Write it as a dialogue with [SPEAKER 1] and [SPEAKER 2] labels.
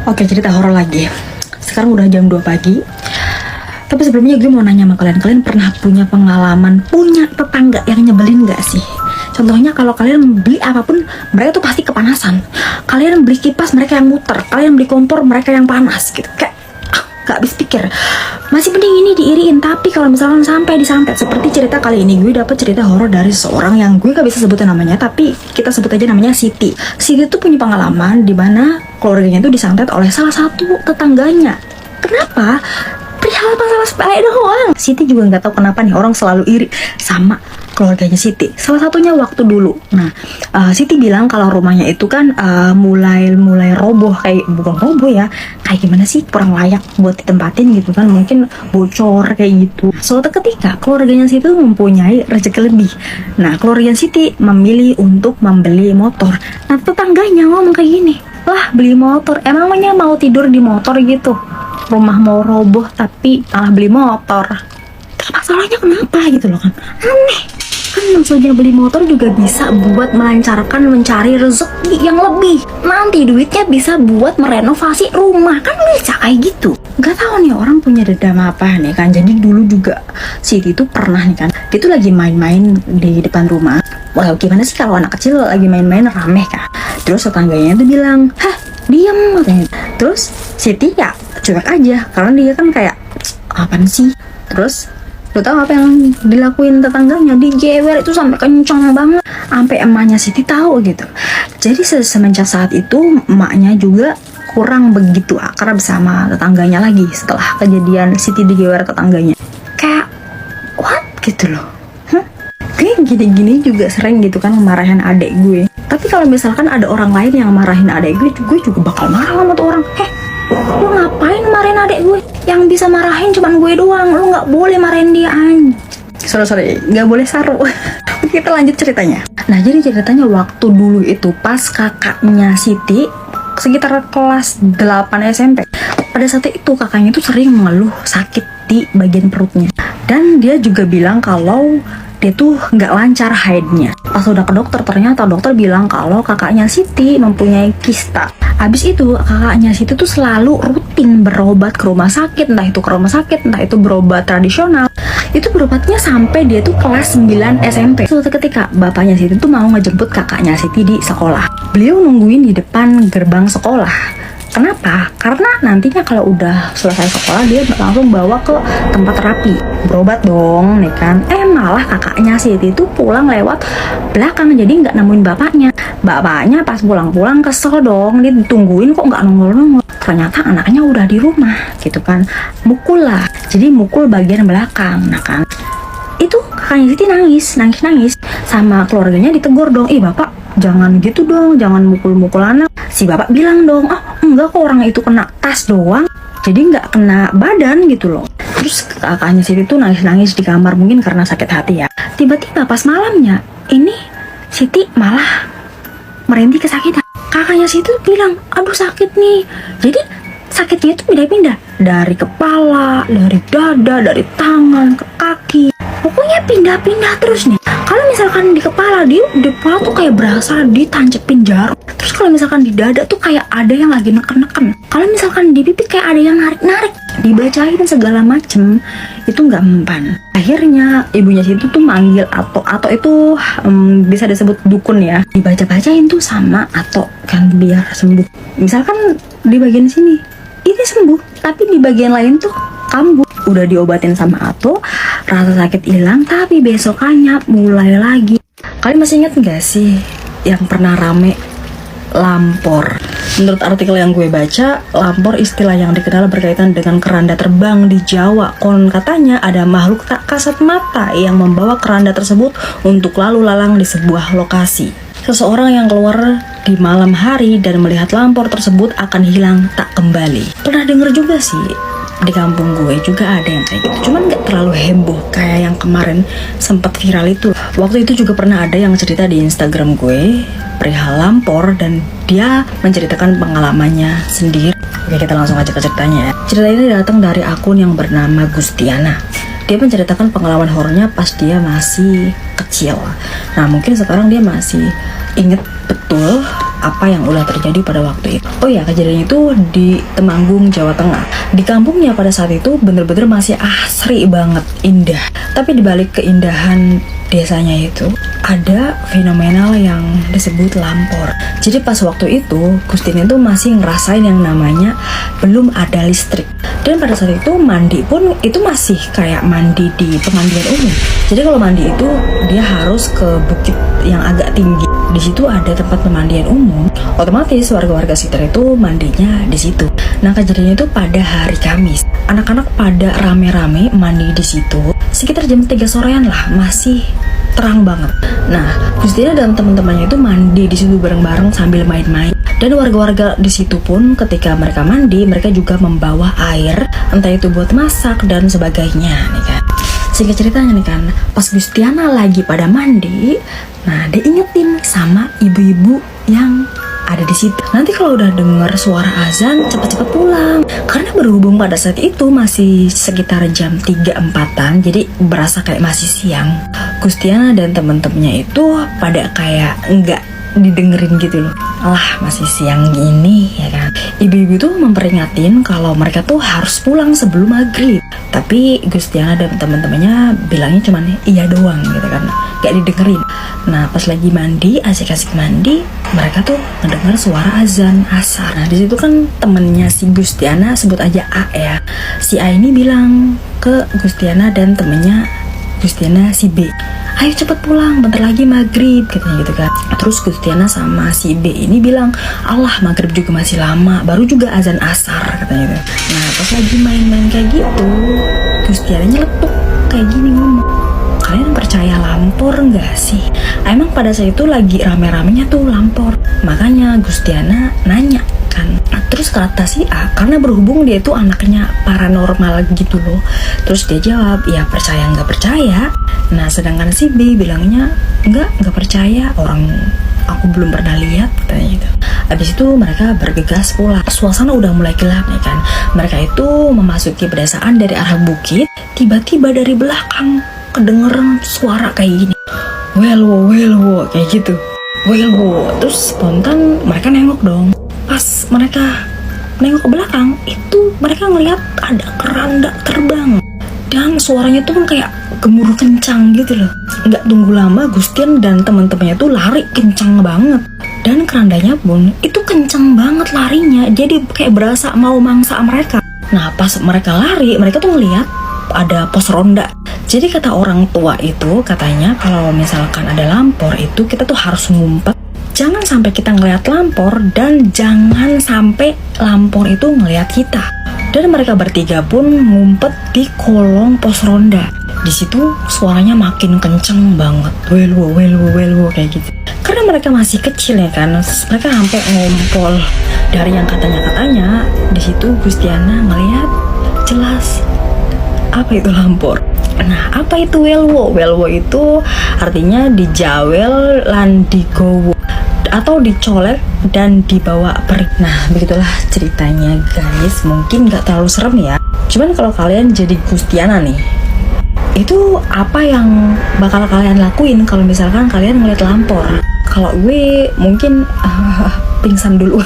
[SPEAKER 1] Oke, cerita horor lagi. Sekarang udah jam 2 pagi. Tapi sebelumnya gue mau nanya sama kalian. Kalian pernah punya pengalaman punya tetangga yang nyebelin gak sih? Contohnya kalau kalian beli apapun, mereka tuh pasti kepanasan. Kalian beli kipas, mereka yang muter. Kalian beli kompor, mereka yang panas gitu. Kayak gak habis pikir. Masih mending ini diiriin. Tapi kalau misalkan sampai disantet, seperti cerita kali ini, gue dapet cerita horor dari seseorang yang gue gak bisa sebutin namanya, tapi kita sebut aja namanya Siti. Siti tuh punya pengalaman di mana keluarganya tuh disantet oleh salah satu tetangganya. Kenapa? Perihal masalah sepele doang. Siti juga nggak tahu kenapa nih orang selalu iri sama keluarganya Siti. Salah satunya waktu dulu. Nah, Siti bilang kalau rumahnya itu kan mulai roboh, kayak bukan roboh ya, kayak gimana sih, kurang layak buat ditempatin gitu kan, mungkin bocor kayak gitu. Suatu ketika keluarganya Siti mempunyai rezeki lebih. Nah, keluarga Siti memilih untuk membeli motor. Nah, tetangganya ngomong kayak gini, lah beli motor, emangnya mau tidur di motor gitu? Rumah mau roboh tapi malah beli motor. Terus masalahnya kenapa gitu loh kan? Aneh. Kan maksudnya beli motor juga bisa buat melancarkan mencari rezeki yang lebih. Nanti duitnya bisa buat merenovasi rumah. Kan bisa kayak gitu. Gak tahu nih orang punya dendam apa nih kan. Jadi dulu juga Siti tuh pernah nih kan, dia tuh lagi main-main di depan rumah. Wah, gimana sih kalau anak kecil lagi main-main rame kan? Terus tetangganya tuh bilang, hah diam katanya. Terus Siti ya cuek aja, karena dia kan kayak apaan sih. Terus lo tau apa yang dilakuin tetangganya? Dijewer itu sampai kencang banget, sampai emaknya Siti tahu gitu. Jadi semenjak saat itu emaknya juga kurang begitu akrab sama tetangganya lagi setelah kejadian Siti dijewer tetangganya. Kayak what gitu loh. Kayak gini-gini juga sering gitu kan marahin adek gue. Tapi kalau misalkan ada orang lain yang marahin adek gue juga bakal marah sama tuh orang. Lu ngapain marahin adek gue? Yang bisa marahin cuman gue doang. Lu gak boleh marahin dia Sorry, gak boleh saru. Kita lanjut ceritanya. Nah, jadi ceritanya waktu dulu itu pas kakaknya Siti sekitar kelas 8 SMP. Pada saat itu kakaknya itu sering mengeluh sakit di bagian perutnya. Dan dia juga bilang kalau dia tuh nggak lancar haidnya. Pas udah ke dokter, ternyata dokter bilang kalau kakaknya Siti mempunyai kista. Habis itu kakaknya Siti tuh selalu rutin berobat ke rumah sakit, entah itu ke rumah sakit, entah itu berobat tradisional. Itu berobatnya sampai dia tuh kelas 9 SMP. Suatu ketika bapaknya Siti tuh mau ngejemput kakaknya Siti di sekolah. Beliau nungguin di depan gerbang sekolah. Kenapa? Karena nantinya kalau udah selesai sekolah dia langsung bawa ke tempat terapi, berobat dong, nih kan. Malah kakaknya Siti itu pulang lewat belakang, jadi nggak nemuin bapaknya. Bapaknya pas pulang-pulang kesel dong, dia ditungguin kok nggak nongol-nongol. Ternyata anaknya udah di rumah, gitu kan. Mukul lah, jadi mukul bagian belakang, nah kan. Itu kakaknya Siti nangis sama keluarganya ditegur dong, bapak jangan gitu dong, jangan mukul-mukul anak. Si bapak bilang dong, enggak kok, orang itu kena tas doang, jadi nggak kena badan gitu loh. Terus kakaknya Siti tuh nangis-nangis di kamar, mungkin karena sakit hati ya. Tiba-tiba pas malamnya, ini Siti malah merintih kesakitan. Kakaknya Siti tuh bilang, aduh sakit nih. Jadi sakitnya itu pindah-pindah, dari kepala, dari dada, dari tangan, ke kaki. Pokoknya pindah-pindah terus nih. Kalau misalkan di kepala, di kepala tuh kayak berasa ditancepin jarum. Terus kalau misalkan di dada tuh kayak ada yang lagi neken-neken. Kalau misalkan di pipi kayak ada yang narik-narik. Dibacain segala macem, itu nggak mempan. Akhirnya ibunya Situ tuh manggil Ato itu bisa disebut dukun ya. Dibaca-bacain tuh sama Ato kan biar sembuh. Misalkan di bagian sini ini sembuh, tapi di bagian lain tuh kambuh. Udah diobatin sama Ato, rasa sakit hilang, tapi besokannya mulai lagi. Kalian masih ingat gak sih yang pernah rame lampor? Menurut artikel yang gue baca, lampor istilah yang dikenal berkaitan dengan keranda terbang di Jawa. Konon katanya ada makhluk tak kasat mata yang membawa keranda tersebut untuk lalu lalang di sebuah lokasi. Seseorang yang keluar di malam hari dan melihat lampor tersebut akan hilang tak kembali. Pernah denger juga sih, di kampung gue juga ada yang kayak gitu, cuman gak terlalu heboh kayak yang kemarin sempat viral itu. Waktu itu juga pernah ada yang cerita di Instagram gue perihal lampor dan dia menceritakan pengalamannya sendiri. Oke, kita langsung aja ke ceritanya ya. Cerita ini datang dari akun yang bernama Gustiana. Dia menceritakan pengalaman horornya pas dia masih kecil. Nah, mungkin sekarang dia masih inget betul apa yang udah terjadi pada waktu itu. Oh ya, kejadian itu di Temanggung, Jawa Tengah. Di kampungnya pada saat itu bener-bener masih asri banget, indah. Tapi dibalik keindahan desanya itu ada fenomenal yang disebut lampor. Jadi pas waktu itu Gustina itu masih ngerasain yang namanya belum ada listrik. Dan pada saat itu mandi pun itu masih kayak mandi di pemandian umum. Jadi kalau mandi itu dia harus ke bukit yang agak tinggi. Di situ ada tempat pemandian umum. Otomatis warga-warga sekitar itu mandinya di situ. Nah, kejadiannya itu pada hari Kamis. Anak-anak pada rame-rame mandi di situ. Sekitar jam 3 sorean lah, masih terang banget. Nah, Gustina dan teman-temannya itu mandi di situ bareng-bareng sambil main-main. Dan warga-warga di situ pun ketika mereka mandi, mereka juga membawa air, entah itu buat masak dan sebagainya nih kan. Singkat ceritanya nih kan, pas Gustiana lagi pada mandi, nah diingetin sama ibu-ibu yang ada di situ. Nanti kalau udah denger suara azan, cepat-cepat pulang. Karena berhubung pada saat itu masih sekitar jam 3-4an, jadi berasa kayak masih siang. Gustiana dan temen-temennya itu pada kayak enggak didengerin gitu loh. Lah, masih siang gini ya kan. Ibu-ibu tuh memperingatin kalau mereka tuh harus pulang sebelum maghrib. Tapi Gustiana dan teman-temannya bilangnya cuman iya doang gitu kan, gak didengerin. Nah, pas lagi mandi, asik-asik mandi, mereka tuh ngedenger suara azan asar. Nah, di situ kan temennya si Gustiana, sebut aja A ya. Si A ini bilang ke Gustiana dan temennya Gustiana si B, ayo cepet pulang, bentar lagi maghrib, katanya gitu kan. Terus Gustiana sama si B ini bilang, Allah, maghrib juga masih lama, baru juga azan asar, katanya gitu. Nah, pas lagi main-main kayak gitu, Gustiana nyeletuk kayak gini ngomong, kalian percaya lampor nggak sih? Emang pada saat itu lagi rame-ramenya tuh lampor. Makanya Gustiana nanya kan. Terus kata si A, karena berhubung dia tuh anaknya paranormal gitu loh, terus dia jawab, ya percaya nggak percaya. Nah, sedangkan si B bilangnya nggak percaya, orang aku belum pernah lihat, katanya gitu. Habis itu mereka bergegas pulang. Suasana udah mulai gelap nih kan. Mereka itu memasuki pedesaan dari arah bukit. Tiba-tiba dari belakang kedengeran suara kayak gini, welwo kayak gitu, welwo. Terus spontan mereka nengok dong. Pas mereka nengok ke belakang, itu mereka ngeliat ada keranda terbang. Dan suaranya tuh kan kayak gemuruh kencang gitu loh. Nggak tunggu lama, Gustian dan teman-temannya tuh lari kencang banget. Dan kerandanya pun itu kencang banget larinya. Jadi kayak berasa mau mangsa mereka. Nah, pas mereka lari, mereka tuh ngeliat ada pos ronda. Jadi kata orang tua itu, katanya kalau misalkan ada lampor itu kita tuh harus ngumpet. Jangan sampai kita ngeliat lampor dan jangan sampai lampor itu ngeliat kita. Dan mereka bertiga pun ngumpet di kolong pos ronda. Di situ suaranya makin kenceng banget, welwo kayak gitu. Karena mereka masih kecil ya kan, mereka sampai ngompol. Dari yang katanya di situ Gustiana melihat jelas apa itu lampor. Nah, apa itu welwo? Welwo itu artinya dijawel lan digowo atau dicolek dan dibawa pergi. Nah, begitulah ceritanya guys. Mungkin gak terlalu serem ya. Cuman kalau kalian jadi Gustiana nih, itu apa yang bakal kalian lakuin kalau misalkan kalian ngeliat lampor? Kalau gue mungkin pingsan duluan.